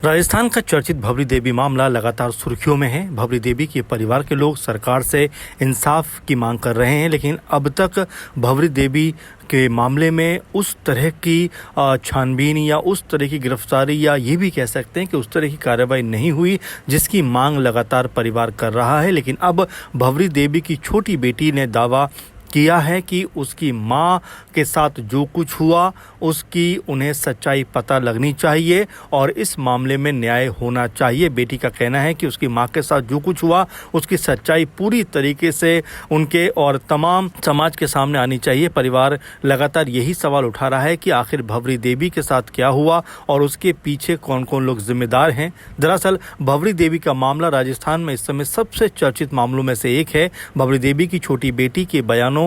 राजस्थान का चर्चित भवरी देवी मामला लगातार सुर्खियों में है। भवरी देवी के परिवार के लोग सरकार से इंसाफ की मांग कर रहे हैं, लेकिन अब तक भवरी देवी के मामले में उस तरह की छानबीन या उस तरह की गिरफ्तारी या ये भी कह सकते हैं कि उस तरह की कार्रवाई नहीं हुई जिसकी मांग लगातार परिवार कर रहा है। लेकिन अब भवरी देवी की छोटी बेटी ने दावा किया है कि उसकी मां के साथ जो कुछ हुआ उसकी उन्हें सच्चाई पता लगनी चाहिए और इस मामले में न्याय होना चाहिए। बेटी का कहना है कि उसकी मां के साथ जो कुछ हुआ उसकी सच्चाई पूरी तरीके से उनके और तमाम समाज के सामने आनी चाहिए। परिवार लगातार यही सवाल उठा रहा है कि आखिर भवरी देवी के साथ क्या हुआ और उसके पीछे कौन कौन लोग जिम्मेदार हैं। दरअसल भवरी देवी का मामला राजस्थान में इस समय सबसे चर्चित मामलों में से एक है। भवरी देवी की छोटी बेटी के बयानों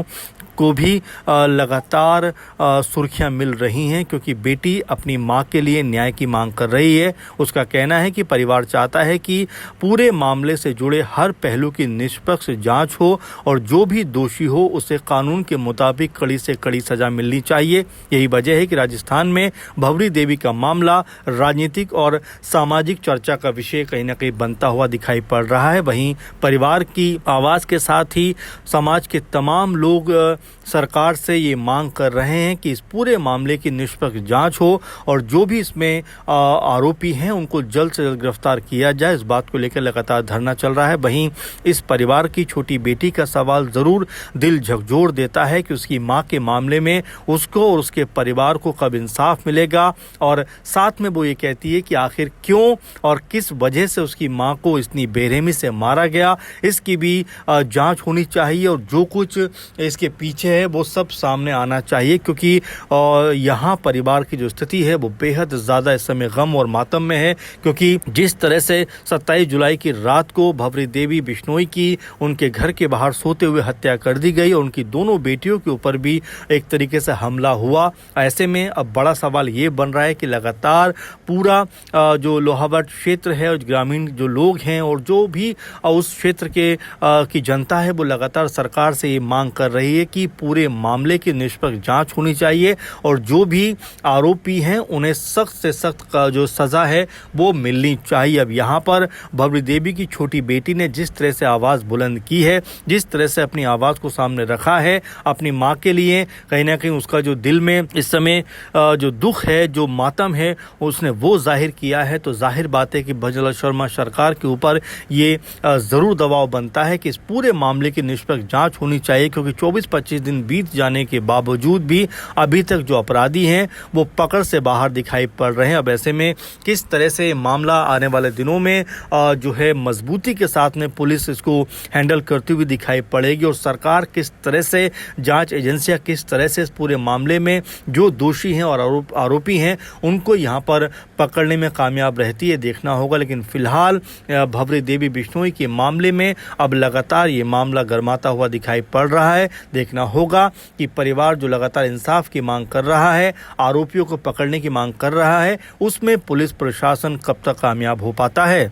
को भी लगातार सुर्खियां मिल रही हैं, क्योंकि बेटी अपनी मां के लिए न्याय की मांग कर रही है। उसका कहना है कि परिवार चाहता है कि पूरे मामले से जुड़े हर पहलू की निष्पक्ष जांच हो और जो भी दोषी हो उसे कानून के मुताबिक कड़ी से कड़ी सजा मिलनी चाहिए। यही वजह है कि राजस्थान में भवरी देवी का मामला राजनीतिक और सामाजिक चर्चा का विषय कहीं न कहीं बनता हुआ दिखाई पड़ रहा है। वहीं परिवार की आवाज़ के साथ ही समाज के तमाम लोग सरकार से ये मांग कर रहे हैं कि इस पूरे मामले की निष्पक्ष जांच हो और जो भी इसमें आरोपी हैं उनको जल्द से जल्द गिरफ्तार किया जाए। इस बात को लेकर लगातार धरना चल रहा है। वहीं इस परिवार की छोटी बेटी का सवाल ज़रूर दिल झकझोर देता है कि उसकी मां के मामले में उसको और उसके परिवार को कब इंसाफ मिलेगा, और साथ में वो ये कहती है कि आखिर क्यों और किस वजह से उसकी मां को इतनी बेरहमी से मारा गया, इसकी भी जाँच होनी चाहिए और जो कुछ इसके पीछे है वो सब सामने आना चाहिए, क्योंकि यहाँ परिवार की जो स्थिति है वो बेहद ज़्यादा इस समय गम और मातम में है। क्योंकि जिस तरह से 27 जुलाई की रात को भवरी देवी बिश्नोई की उनके घर के बाहर सोते हुए हत्या कर दी गई और उनकी दोनों बेटियों के ऊपर भी एक तरीके से हमला हुआ। ऐसे में अब बड़ा सवाल ये बन रहा है कि लगातार पूरा जो लोहावट क्षेत्र है और ग्रामीण जो लोग हैं और जो भी उस क्षेत्र के की जनता है वो लगातार सरकार से ये मांग कर रही है कि पूरे मामले की निष्पक्ष जांच होनी चाहिए और जो भी आरोपी हैं उन्हें सख्त से सख्त का जो सज़ा है वो मिलनी चाहिए। अब यहाँ पर भवरी देवी की छोटी बेटी ने जिस तरह से आवाज़ बुलंद की है, जिस तरह से अपनी आवाज़ को सामने रखा है अपनी माँ के लिए, कहीं ना कहीं उसका जो दिल में इस समय जो दुख है, जो मातम है, उसने वो जाहिर किया है। तो जाहिर बात है कि भजनलाल शर्मा सरकार के ऊपर ये ज़रूर दबाव बनता है कि इस पूरे मामले की निष्पक्ष जाँच होनी चाहिए, क्योंकि 24-25 दिन बीत जाने के बावजूद भी अभी तक जो अपराधी हैं वो पकड़ से बाहर दिखाई पड़ रहे हैं। अब ऐसे में किस तरह से मामला आने वाले दिनों में जो है मजबूती के साथ में पुलिस इसको हैंडल करती हुई दिखाई पड़ेगी और सरकार किस तरह से, जांच एजेंसियां किस तरह से इस पूरे मामले में जो दोषी हैं और आरोपी हैं उनको यहाँ पर पकड़ने में कामयाब रहती है, देखना होगा। लेकिन फिलहाल भवरी देवी बिश्नोई के मामले में अब लगातार ये मामला गरमाता हुआ दिखाई पड़ रहा है। देखना होगा कि परिवार जो लगातार इंसाफ की मांग कर रहा है, आरोपियों को पकड़ने की मांग कर रहा है, उसमें पुलिस प्रशासन कब तक कामयाब हो पाता है।